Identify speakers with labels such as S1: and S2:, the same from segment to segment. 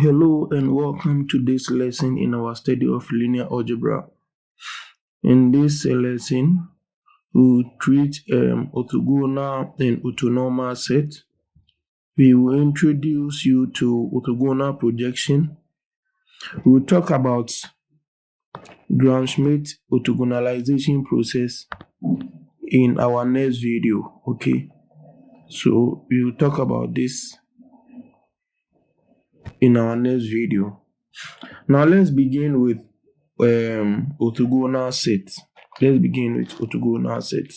S1: Hello and welcome to this lesson in our study of linear algebra. In this lesson, we'll treat orthogonal and orthonormal set. We will introduce you to orthogonal projection. We'll talk about Gram-Schmidt orthogonalization process in our next video. Okay, so we will talk about this in our next video. Now let's begin with orthogonal set. Let's begin with orthogonal set.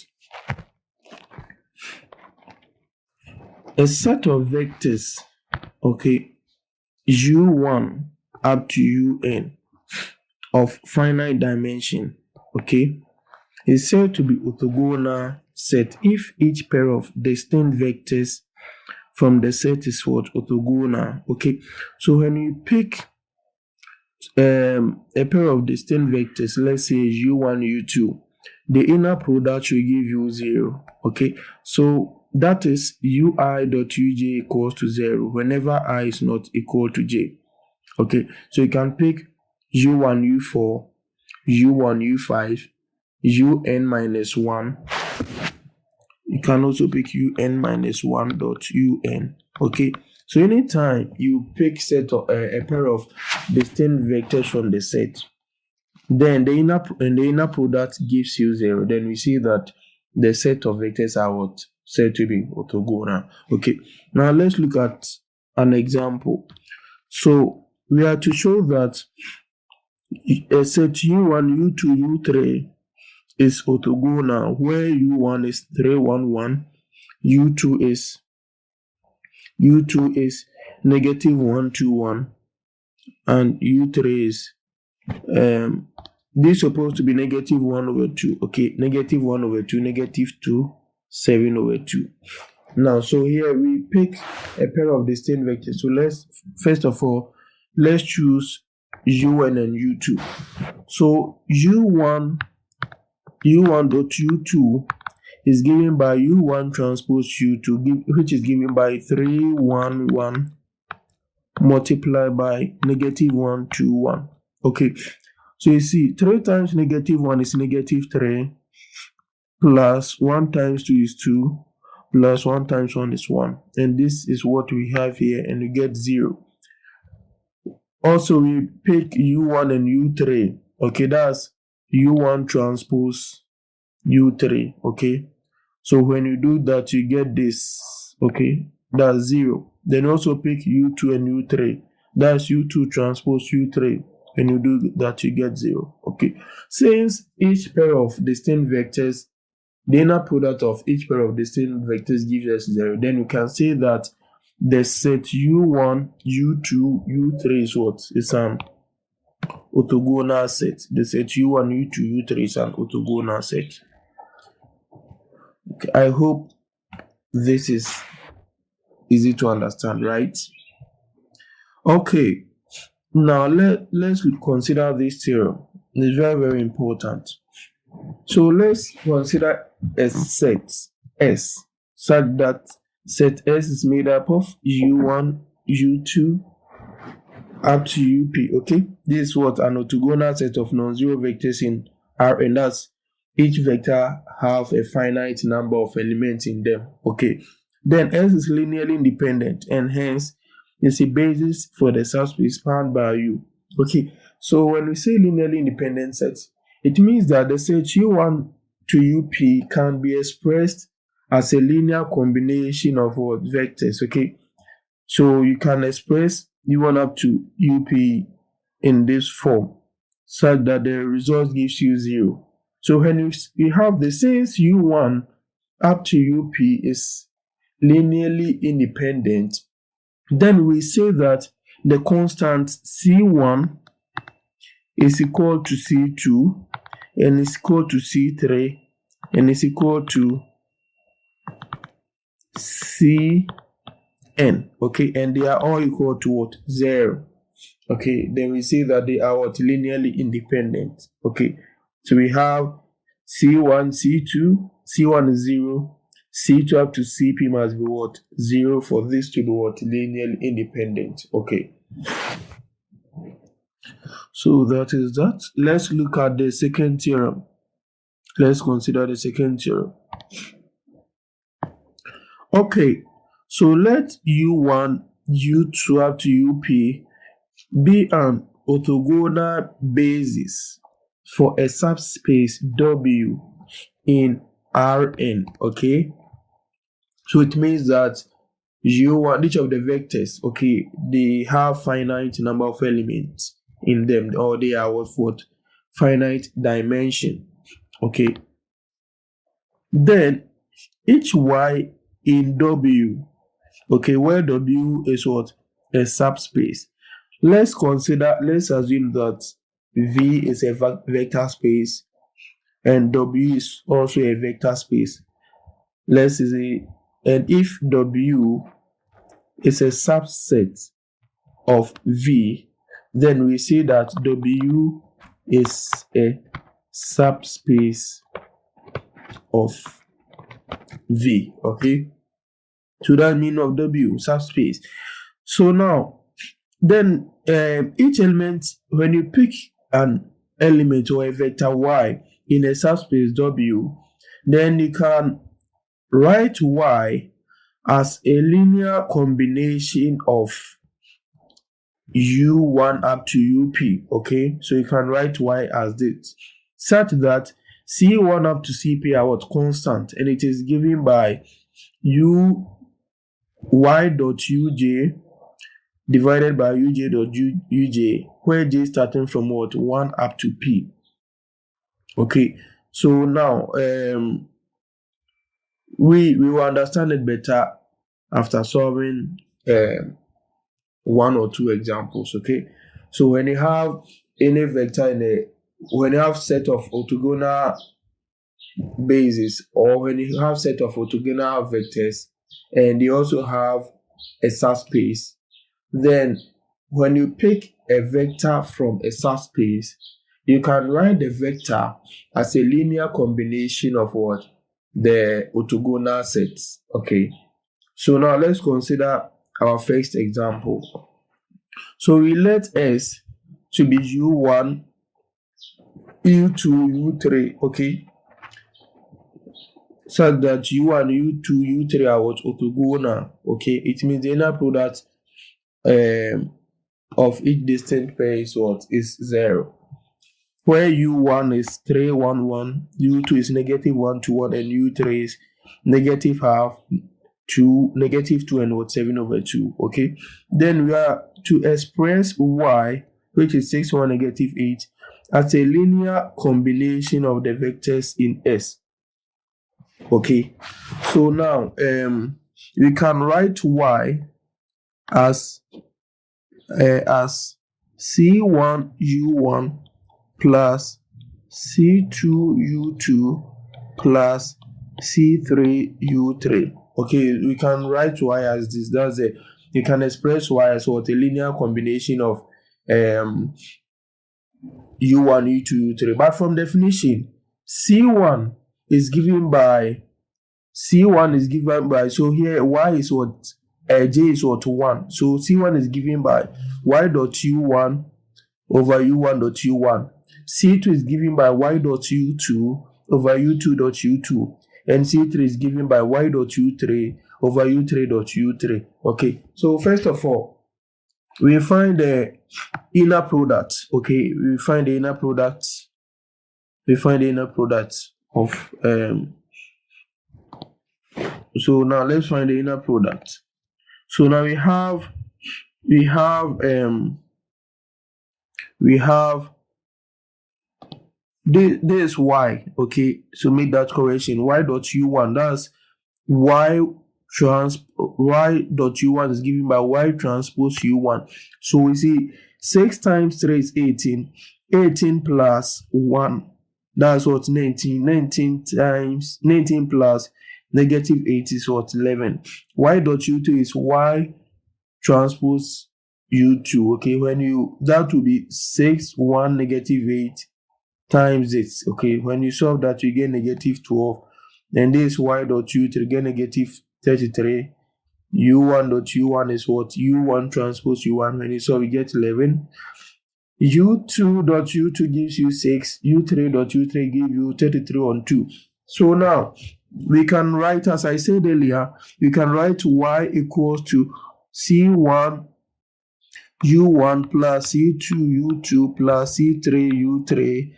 S1: A set of vectors, okay, u1 up to un of finite dimension, okay, is said to be orthogonal set if each pair of distinct vectors from the set is what? Orthogonal. Okay, so when you pick a pair of distinct vectors, let's say u1, u2, the inner product will give you 0. Okay, so that is ui dot uj equals to 0 whenever I is not equal to j. Okay, so you can pick u1, u4, u1, u5, un minus 1. You can also pick un minus 1 dot un. Okay, so anytime you pick set of a pair of distinct vectors from the set, then the inner product gives you 0. Then we see that the set of vectors are what? Said to be orthogonal. Okay, now let's look at an example. So we are to show that a set u1, u2, u3 is orthogonal where u1 is 3, 1, 1, u2 is negative 1, 2, 1, and u3 is this is supposed to be negative 1 over 2. Okay, negative 1 over 2, negative 2, 7 over 2. Now, so here we pick a pair of distinct vectors. So let's first of all choose u1 and u2. So u1 dot u2 is given by u1 transpose u2, which is given by 3, 1, 1 multiplied by negative 1, 2, 1. Okay, so you see 3 times negative 1 is negative 3, plus 1 times 2 is 2, plus 1 times 1 is 1. And this is what we have here, and we get 0. Also, we pick u1 and u3. Okay, that's u1 transpose u3. Okay, so when you do that, you get this. Okay, that's 0. Then also pick u2 and u3. That's u2 transpose u3. When you do that, you get 0. Okay, since each pair of distinct vectors, the inner product of each pair of distinct vectors gives us 0, then we can say that the set u1, u2, u3 is what? It's an orthogonal set. The set u1, u2, u3 is an orthogonal set. Okay, I hope this is easy to understand, right? Okay, now let's consider this theorem. It's very, very important. So let's consider a set S such that set S is made up of u1, u2 up to up. Okay, this is what an orthogonal set of non-zero vectors in Rn. That's each vector have a finite number of elements in them. Okay, then S is linearly independent and hence is a basis for the subspace spanned by U. Okay, so when we say linearly independent sets, it means that the set u1 to up can be expressed as a linear combination of what? Vectors. Okay, so you can express u1 up to up in this form such that the result gives you 0. So when you have the since u1 up to up is linearly independent, then we say that the constant c1 is equal to c2 and is equal to c3 and is equal to cn. Okay, and they are all equal to what? 0. Okay, then we say that they are what? Linearly independent. Okay, so we have c1, c2, c1 is 0, c2 up to cp must be what? 0 for this to be what? Linearly independent. Okay, So that is that. Let's look at the second theorem. Let's consider the second theorem. Okay, so let U1, U2 up to UP be an orthogonal basis for a subspace W in Rn. Okay, so it means that U1, each of the vectors, okay, they have finite number of elements in them, or they are what finite dimension. Okay, then each Y in W, okay, where W is what? A subspace. Let's assume that V is a vector space and W is also a vector space. Let's say, and if W is a subset of V, then we say that W is a subspace of V. Okay, so that meaning of W, subspace. So now, then each element, when you pick an element or a vector Y in a subspace W, then you can write Y as a linear combination of U1 up to UP. Okay, so you can write Y as this, such that C1 up to CP are what? Constant, and it is given by Y dot UJ divided by uj dot uj, where j starting from what? 1 up to p. Okay, so now we will understand it better after solving one or two examples. Okay, so when you have any vector when you have set of orthogonal bases, or when you have set of orthogonal vectors and they also have a subspace, then when you pick a vector from a subspace, you can write the vector as a linear combination of what? The orthogonal sets. Okay, so now let's consider our first example. So we let S to be U1, U2, U3, okay, so that U1, U2, U3 are what? Orthogonal. Okay, it means the inner product of each distinct pair is what? Is 0. Where U1 is 3, 1, 1, U2 is negative 1, 2, 1, and U3 is negative half, 2, negative 2, and what? 7 over 2. Okay, then we are to express Y, which is 6, 1, negative 8, as a linear combination of the vectors in S. Okay, so now we can write Y as C1 U1 plus C2 U2 plus C3 U3. Okay, we can write Y as this. That's it. You can express Y as what? A linear combination of U1, U2, U3. But from definition, C1 is given by, so here Y is what? J is what? 1. So C1 is given by Y dot U1 over U1 dot U1. C2 is given by Y dot U2 over U2 dot U2. And C3 is given by Y dot U3 over U3 dot U3. Okay, so first of all, we find the inner product. Okay, we find the inner product of so now let's find the inner product. So now we have this Y. Okay, so make that correction. Y dot U1, that's Y dot U1 is given by Y transpose U1. So we see 6 times 3 is 18. 18 plus 1, that's what? 19. 19 plus negative 8 is what? 11. Y dot U2 is Y transpose U2. Okay, that will be 6, 1, negative 8 times it. Okay, when you solve that, you get negative 12. And this Y dot U3 get negative 33. U1 dot U1 is what? U1 transpose U1. When you solve, you get 11. u2.u2 gives you 6, u3.u3 gives you 33 on 2. So now we can write, as I said earlier, you can write y equals to c1 u1 plus c2 u2 plus c3 u3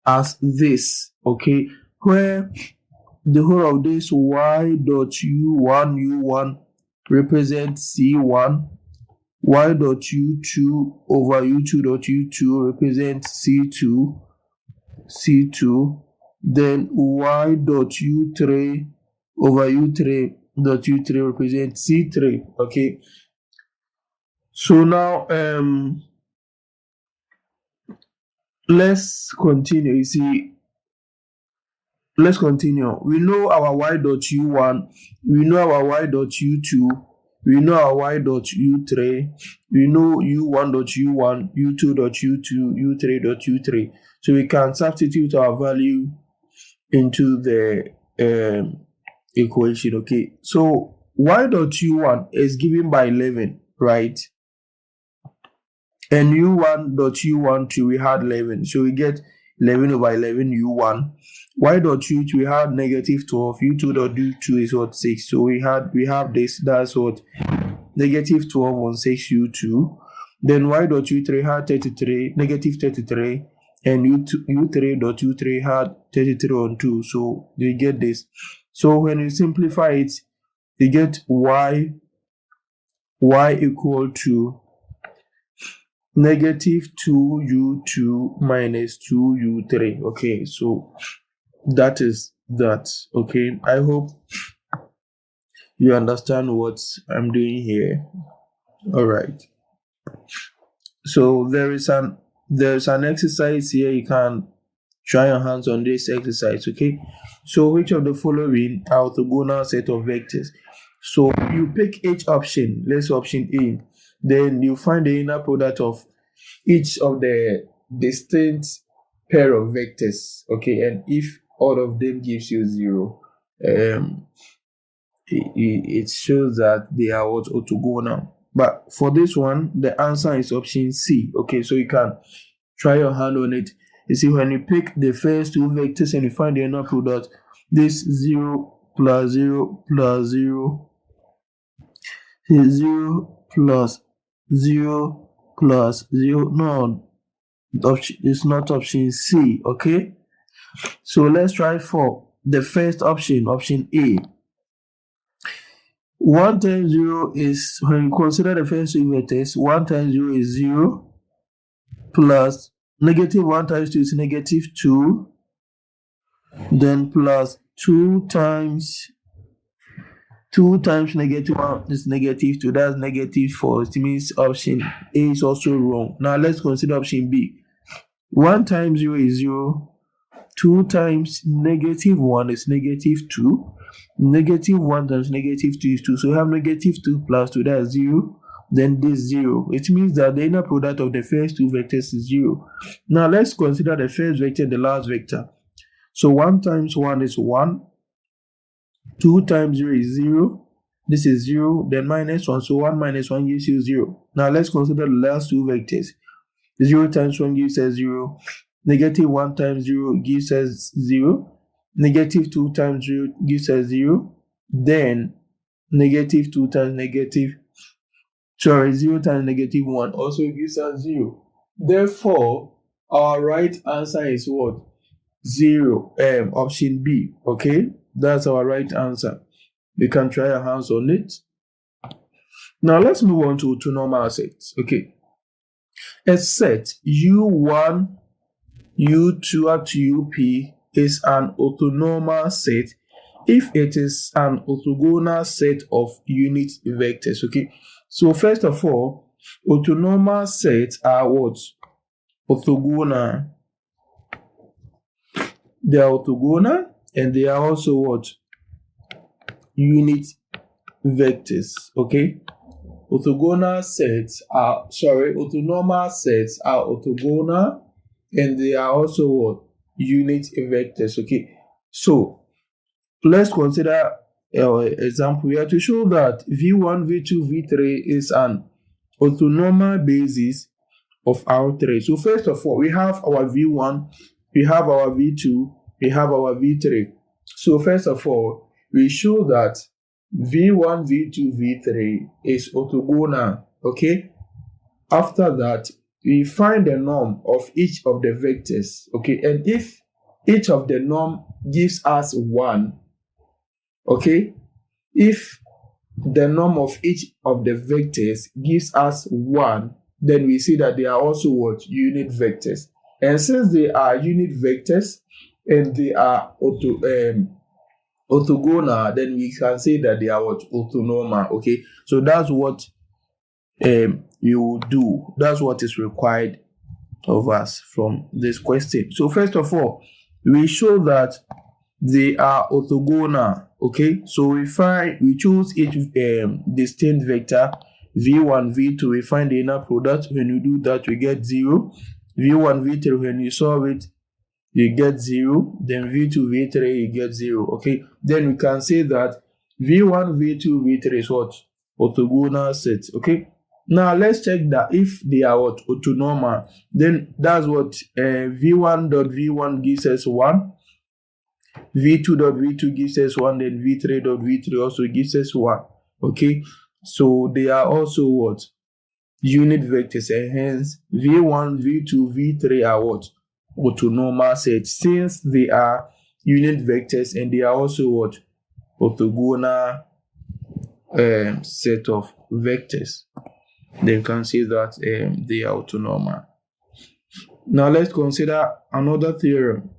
S1: as this, okay, where the whole of this y dot u1 u1 represents c1, y dot u2 over u2 dot u2 represents c2, then y dot u3 over u3 dot u3 represents c3, okay. So now let's continue. You see, let's continue. We know our y dot u1, we know our y dot u2, we know our y dot u3, we know u1 dot u1, u2 dot u2, u3 dot u3. So we can substitute our value into the equation, okay. So y dot u1 is given by 11, right? And u1 dot u1 too, we had 11, so we get 11 over 11 u1. Y dot u2 we had negative 12, u2 dot u2 is what, 6, so we have this, that's what, negative 12 on 6 u2. Then y dot u3 had 33, negative 33, and u3 dot u3 had 33 on 2, so you get this. So when you simplify it, you get y equal to negative 2u2 minus 2u3. Okay, so that is that. Okay, I hope you understand what I'm doing here. All right, so there's an exercise here. You can try your hands on this exercise. Okay, so which of the following are orthogonal set of vectors? So you pick each option. Let's option A. Then you find the inner product of each of the distinct pair of vectors, okay, and if all of them gives you 0, it shows that they are orthogonal. But for this one, the answer is option C. Okay, so you can try your hand on it. You see, when you pick the first two vectors and you find the inner product, this 0 plus 0 plus 0 is 0 plus 0 plus 0. No, it's not option C, okay? So let's try for the first option, option A. 1 times 0 is, when you consider the first two vectors, 1 times 0 is 0, plus negative 1 times 2 is negative 2, then plus 2 times negative 1 is negative 2, that's negative 4. It means option A is also wrong. Now let's consider option B. 1 times 0 is 0, 2 times negative 1 is negative 2, negative 1 times negative 2 is 2, so we have negative 2 plus 2, that's 0, then this 0. It means that the inner product of the first two vectors is 0. Now let's consider the first vector and the last vector. So 1 times 1 is 1, 2 times 0 is 0, this is 0, then minus 1, so 1 minus 1 gives you 0. Now let's consider the last two vectors. 0 times 1 gives us 0, negative 1 times 0 gives us 0, negative 2 times 0 gives us 0, then negative 2 times 0 times negative 1 also gives us 0. Therefore, our right answer is what? 0, option B, okay? That's our right answer. You can try your hands on it. Now let's move on to orthonormal sets, okay? A set U1, U2 up to UP is an orthonormal set if it is an orthogonal set of unit vectors, okay? So first of all, orthonormal sets are what? Orthogonal. They are orthogonal and they are also what? Unit vectors, okay? Orthonormal sets are orthogonal and they are also what? Unit vectors, okay? So let's consider our example. We have to show that V1, V2, V3 is an orthonormal basis of R3. So first of all, we have our V1, we have our V2, we have our V3. So first of all, we show that V1, V2, V3 is orthogonal, okay? After that, we find the norm of each of the vectors, okay? And if each of the norm gives us 1, okay? If the norm of each of the vectors gives us 1, then we see that they are also what? Unit vectors. And since they are unit vectors and they are orthogonal, then we can say that they are what? Orthonormal, okay? So that's what you will do. That's what is required of us from this question. So first of all, we show that they are orthogonal, okay? So we choose each distinct vector, v1, v2, we find the inner product. When you do that, we get 0. v1, v3, when you solve it, you get 0. Then v2, v3, you get 0, okay? Then we can say that v1, v2, v3 is what? Orthogonal sets, okay? Now let's check that if they are what? Orthonormal, then that's what v1.v1 gives us 1, v2.v2 gives us 1, then v3.v3 also gives us 1, okay? So they are also what? Unit vectors, and hence v1, v2, v3 are what? Orthonormal sets, since they are unit vectors and they are also what? Orthogonal set of vectors. Then you can see that they are orthonormal. Now let's consider another theorem.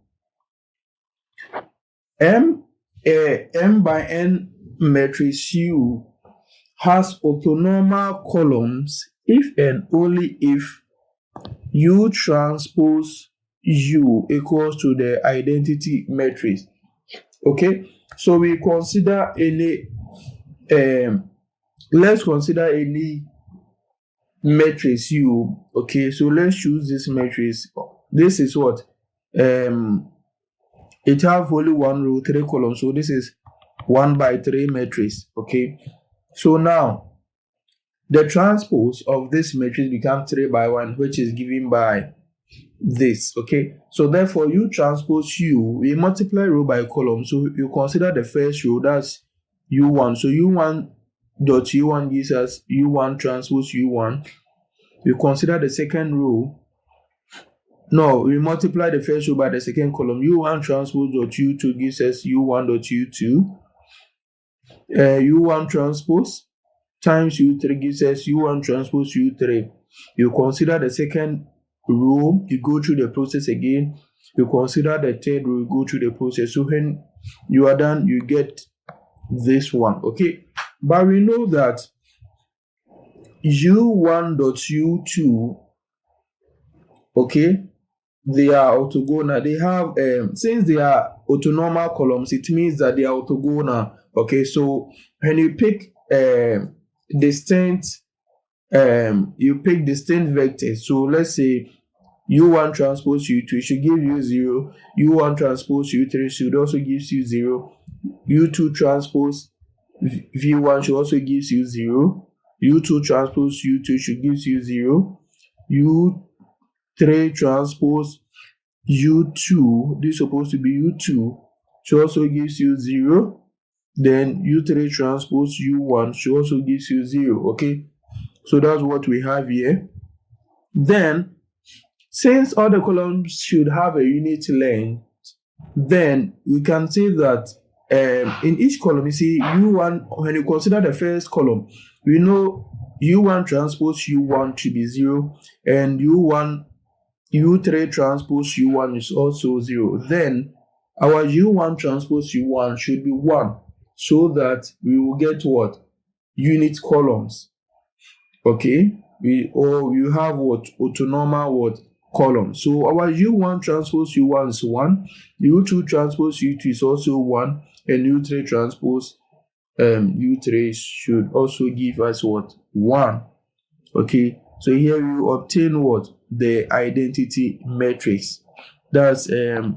S1: M by N matrix U has orthonormal columns if and only if U transpose U equals to the identity matrix. Okay, so we consider any let's consider any matrix U. Okay, so let's choose this matrix. This is what? It have only 1 row, 3 columns, so this is 1 by 3 matrix, okay? So now the transpose of this matrix becomes 3 by 1, which is given by this, okay? So therefore U transpose U, we multiply row by column. So you consider the first row, that's U1. So U1 dot U1 gives us U1 transpose U1. We consider the second row. No, we multiply the first row by the second column. U1 transpose dot U2 gives us U1 dot U2. U1 transpose times U3 gives us U1 transpose U3. You consider the second row, you go through the process again. You consider the third row, you go through the process. So when you are done, you get this one, okay? But we know that U1 dot U2, okay, they are orthogonal. They have since they are orthonormal columns, it means that they are orthogonal, okay? So when you pick distinct vectors, so let's say U1 transpose U2 should give you 0, U1 transpose U3 should also gives you 0, U2 transpose V1 should also gives you 0, U2 transpose U2 should gives you 0, U3 transpose U2, this is supposed to be U2, should also gives you 0, then U3 transpose U1 should also gives you 0, okay? So that's what we have here. Then, since all the columns should have a unit length, then we can say that in each column, you see U1, when you consider the first column, we know U1 transpose U1 should be 0, and U3 transpose U1 is also 0. Then our U1 transpose U1 should be 1, so that we will get what? Unit columns. Okay, you have what? Orthonormal what? Column. So our U1 transpose U1 is 1, U2 transpose U2 is also 1, and U3 transpose U3 should also give us what? 1. Okay, so here you obtain what? The identity matrix. That's 3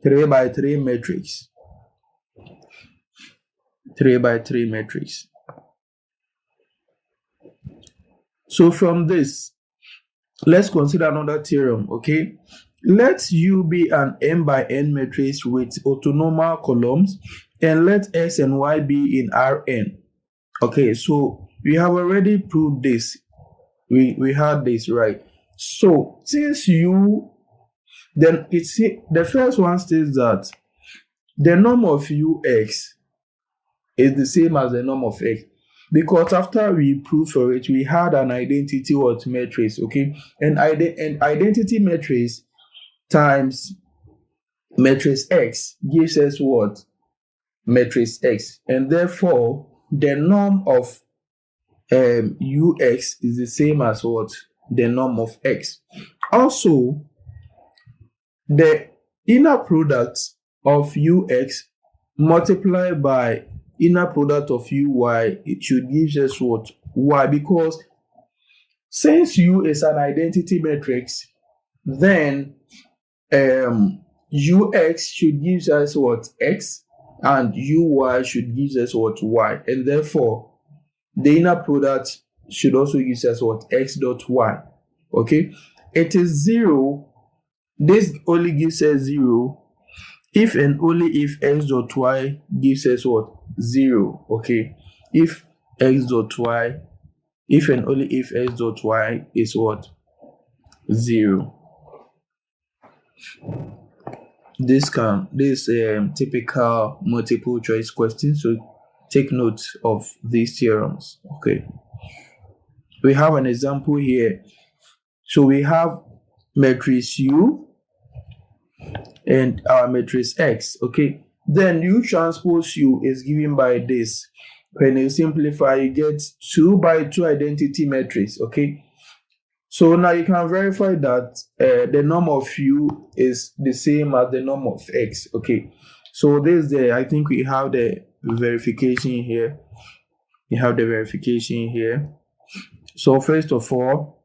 S1: by 3 matrix. 3 by 3 matrix. So from this, let's consider another theorem. Okay, let U be an n by n matrix with orthonormal columns, and let X and Y be in Rn. Okay, so we have already proved this. We had this, right? So since U, then it's the first one states that the norm of Ux is the same as the norm of X, because after we proved for it, we had an identity what matrix. Okay, and identity matrix times matrix X gives us what? Matrix X, and therefore the norm of Ux is the same as what? The norm of X. Also, the inner product of Ux multiplied by inner product of Uy, it should give us what? Y, because since U is an identity matrix, then Ux should give us what? X, and Uy should give us what? Y, and therefore the inner product should also give us what? X dot Y. Okay, it is 0. This only gives us 0 if and only if X dot Y gives us what? 0. Okay, if X dot Y, if and only if X dot Y is what? 0. This typical multiple choice question, so take note of these theorems. Okay, we have an example here. So we have matrix U and our matrix X. Okay, then U transpose U is given by this. When you simplify, you get 2 by 2 identity matrix. Okay, so now you can verify that the norm of U is the same as the norm of X. Okay, so this is I think we have the verification here. So first of all,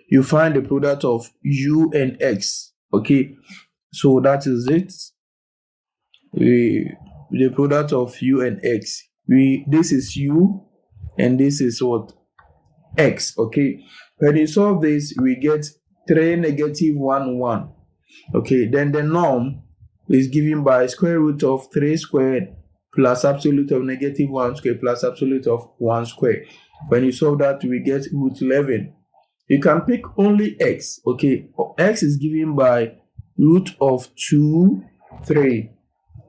S1: you find the product of U and X. Okay, so that is it. The product of U and X. This is U and this is what? X. Okay, when you solve this, we get 3 negative 1 1. Okay, then the norm is given by square root of 3 squared plus absolute of negative 1 squared plus absolute of 1 squared. When you solve that, we get root 11. You can pick only X. Okay, X is given by root of 2, 3.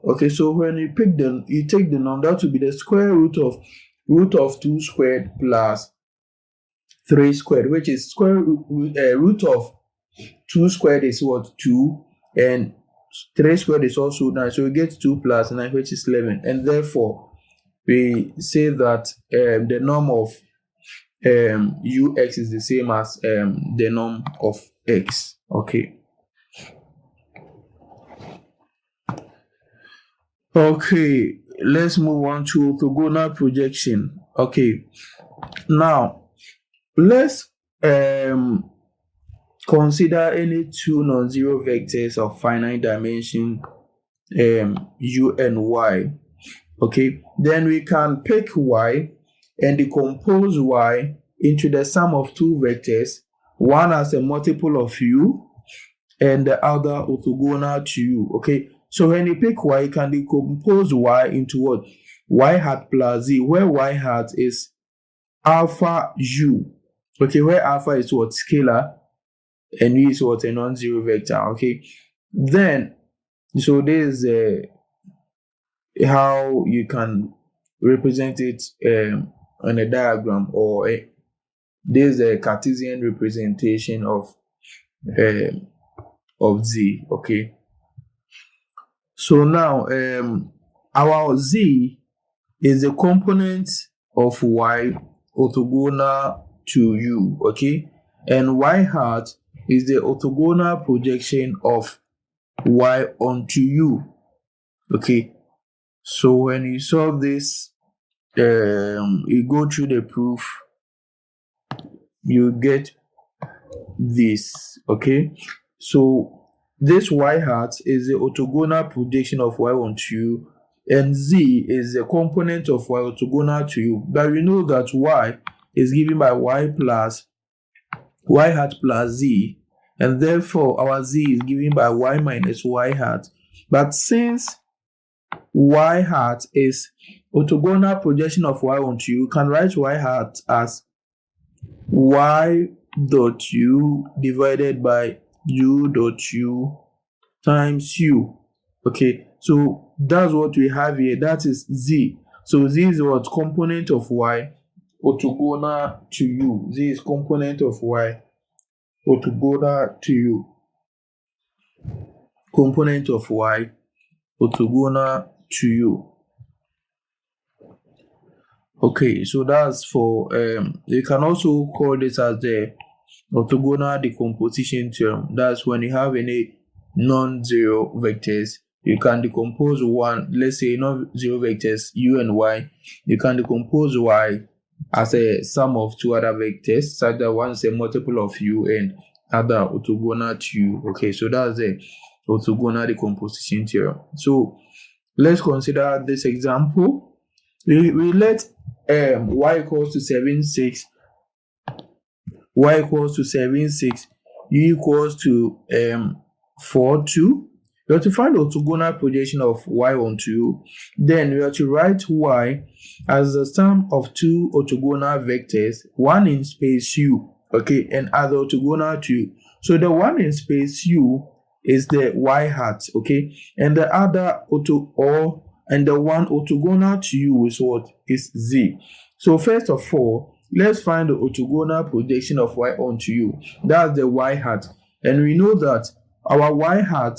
S1: Okay, so when you pick them, you take the norm, that will be the square root of 2 squared plus 3 squared, which is root of 2 squared is what? 2, and 3 squared is also 9. So we get 2 plus 9, which is 11, and therefore we say that the norm of Ux is the same as the norm of X. Okay. Okay, let's move on to orthogonal projection. Okay, now let's consider any two non-zero vectors of finite dimension U and Y. Okay, then we can pick Y and decompose Y into the sum of two vectors, one as a multiple of U and the other orthogonal to U. Okay, so when you pick Y, you can decompose Y into what? Y hat plus Z, where Y hat is alpha U. Okay, where alpha is what? Scalar, and U is what? A non-zero vector. Okay, then so this is how you can represent it on a diagram, or this is a Cartesian representation of Z. Okay, so now our Z is a component of Y orthogonal to U. Okay, and Y hat is the orthogonal projection of Y onto U. Okay, so when you solve this, you go through the proof, you get this. Okay, so this Y hat is the orthogonal projection of Y onto U, and Z is a component of Y orthogonal to U. But we know that Y is given by Y plus y hat plus z, and therefore our z is given by y minus y hat. But since y hat is orthogonal projection of y onto u, you can write y hat as y dot u divided by u dot u times u. Okay, so that's what we have here. That is z. So z is what? Component of y orthogonal to u. Z is component of y orthogonal to u. Component of y orthogonal to u. Okay, so that's for you can also call this as the orthogonal decomposition theorem. That's when you have any non-zero vectors, you can decompose one, let's say non-zero vectors u and y, you can decompose y as a sum of two other vectors, such that one is a multiple of u and other orthogonal to u. Okay, so that's the orthogonal decomposition theorem. So let's consider this example. We let y equals to 7, 6, y equals to 7, 6, u equals to 4, 2. We have to find the orthogonal projection of y onto u. Then we have to write y as the sum of two orthogonal vectors, one in space u, okay, and other orthogonal to u. So the one in space u is the y hat, okay, and the other and the one orthogonal to u is what? Is z. So first of all, let's find the orthogonal projection of y onto u. That's the y hat, and we know that our y hat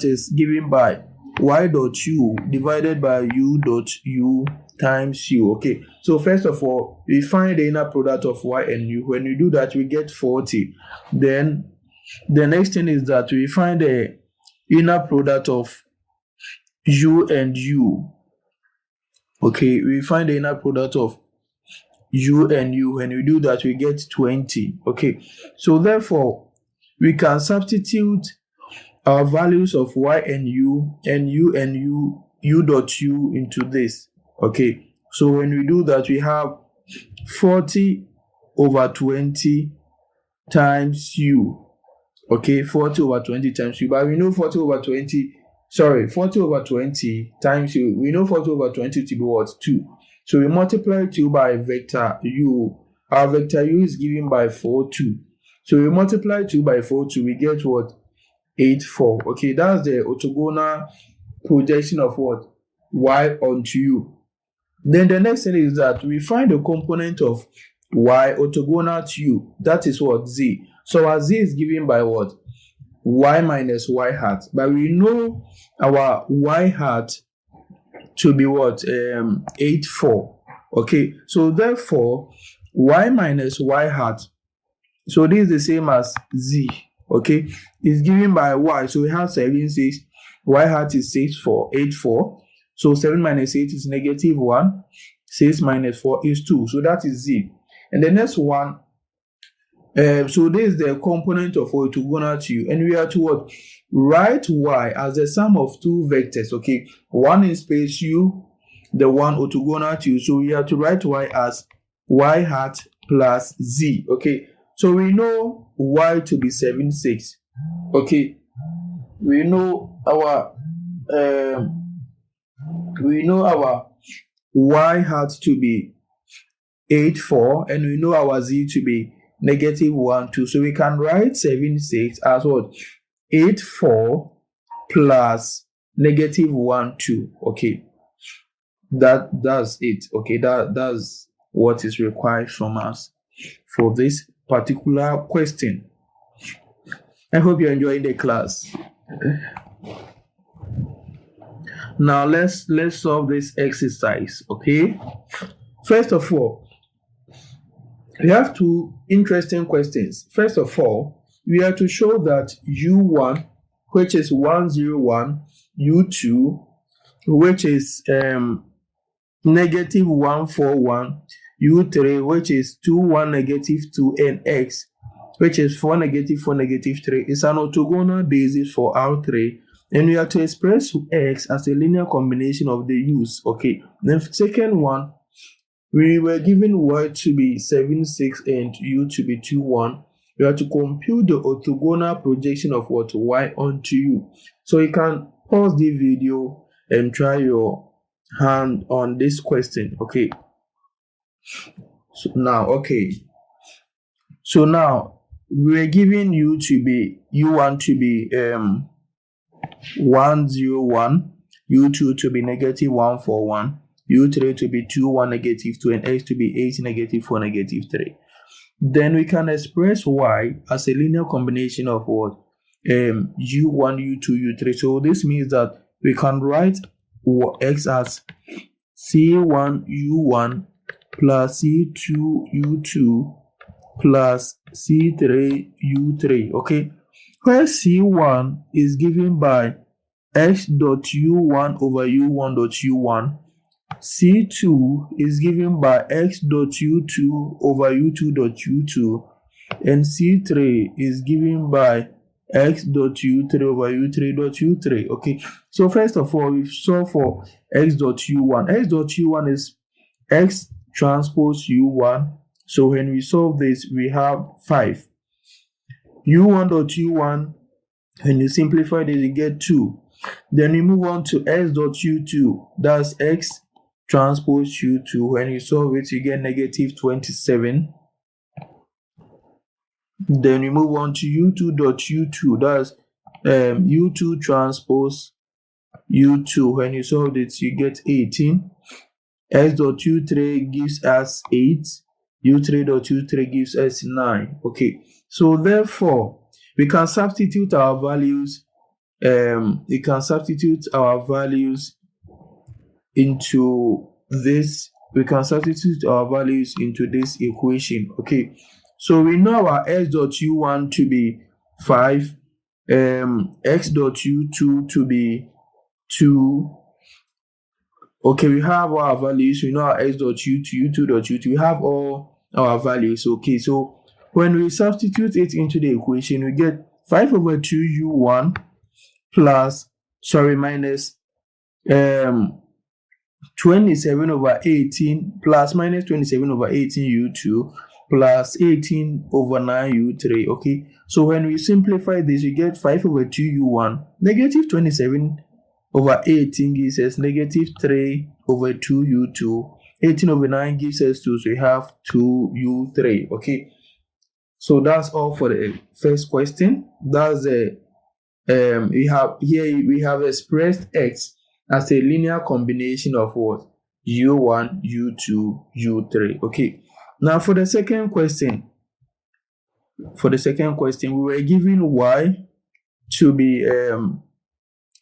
S1: is given by y dot u divided by u dot u times u. Okay, so first of all, we find the inner product of y and u. When we do that, we get 40. Then the next thing is that we find the inner product of u and u. Okay, we find the inner product of u and u. When we do that, we get 20. Okay, so therefore we can substitute our values of y and u dot u into this. Okay, so when we do that, we have 40 over 20 times u. Okay, 40 over 20 times u, but we know 40 over 20 times u, we know 40 over 20 to be what? 2. So we multiply 2 by vector u. Our vector u is given by 4, 2. So we multiply 2 by 4, 2, we get what? 8, 4. Okay, that's the orthogonal projection of what? Y onto u. Then the next thing is that we find the component of y orthogonal to u. That is what? Z. So our z is given by what? Y minus y hat. But we know our y hat to be what? 8, 4. Okay, so therefore y minus y hat, so this is the same as z. Okay, it's given by y, so we have 7, 6, y hat is 6, 4, 8, 4. So 7 minus 8 is negative 1, 6 minus 4 is 2. So that is z. And the next one, so this is the component of orthogonal to u, and we are to what? Write y as the sum of two vectors. Okay, one in space u, the one orthogonal to u. So we have to write y as y hat plus z. Okay, so we know y to be 7, 6. Okay, we know our y hat to be 8, 4, and we know our z to be negative 1, 2. So we can write 7, 6 as what? 8, 4 plus negative 1, 2. Okay, that's it. Okay, that's what is required from us for this particular question. I hope you're enjoying the class. Now let's solve this exercise. Okay, first of all, we have two interesting questions. First of all, we have to show that u1, which is 101, u2, which is negative 141, u3, which is 2, 1, negative 2, and x, which is 4, negative 4, negative 3, is an orthogonal basis for R3. And we have to express x as a linear combination of the u's. Okay, then second one, we were given y to be 7, 6 and u to be 2, 1. We have to compute the orthogonal projection of what? Y onto u. So you can pause the video and try your hand on this question. Okay. So now we're giving u to be u1 to be 1, 0, 1, u2 to be negative 1, 4, 1, u3 to be 2, 1, negative 2, and x to be 8, negative 4, negative 3. Then we can express y as a linear combination of what? U1, U2, U3. So this means that we can write x as C1, U1 plus C2, U2 plus C3, U3. Okay, where C1 is given by x dot U1 over U1 dot U1. C2 is given by x dot U2 over U2 dot U2, and C3 is given by x dot U3 over U3 dot U3. Okay, so first of all, we've solved for x dot U1. X dot U1 is x transpose U1. So when we solve this, we have 5. U1 dot U1, when you simplify this, you get 2. Then we move on to x dot U2. That's x transpose U2. When you solve it, you get negative 27. Then we move on to U2 dot U2. That's U2 transpose U2. When you solve it, you get 18. X dot U3 gives us 8. U3 dot U3 gives us 9. Okay, so therefore we can substitute our values. Into this. We can substitute our values into this equation. Okay, so we know our x dot U1 to be 5, x dot U2 to be 2. Okay, we have our values. We know our x dot U2, U2 dot U2. We have all our values. Okay, so when we substitute it into the equation, we get 5 over 2 U1 minus 27 over 18 plus minus 27 over 18 U2 plus 18 over 9 U3. Okay, so when we simplify this, you get 5 over 2 U1. Negative 27 over 18 gives us negative 3 over 2 U2. 18 over 9 gives us 2, so we have 2 U3. Okay, so that's all for the first question. That's we have expressed x as a linear combination of what? U1, U2, U3. Okay, now for the second question. We were given y to be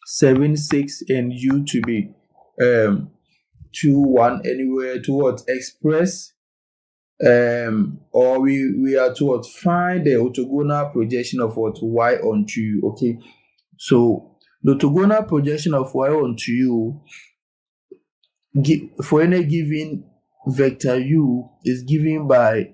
S1: 7, 6 and u to be 2, 1, and we were to express or we are to find the orthogonal projection of what? Y onto u. Okay, so the orthogonal projection of y onto u for any given vector u is given by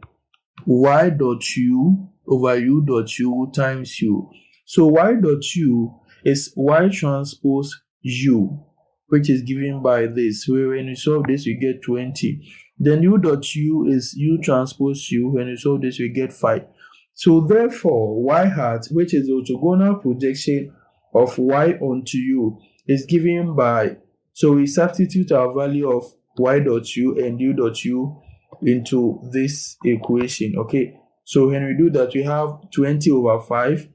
S1: y dot u over u dot u times u. So y dot u is y transpose u, which is given by this. Where when you solve this, you get 20. Then u dot u is u transpose u. When you solve this, you get 5. So therefore, y hat, which is the orthogonal projection of y onto u, is given by, so we substitute our value of y dot u and u dot u into this equation. Okay, so when we do that, we have 20 over 5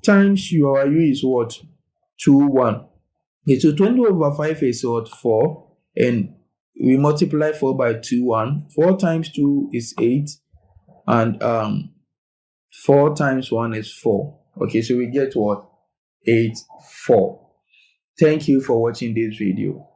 S1: times u. Our u is what? 2, 1. Okay, so 20 over 5 is what? 4, and we multiply 4 by 2, 1. 4 times 2 is 8, and 4 times 1 is 4. Okay, so we get what? 8, 4. Thank you for watching this video.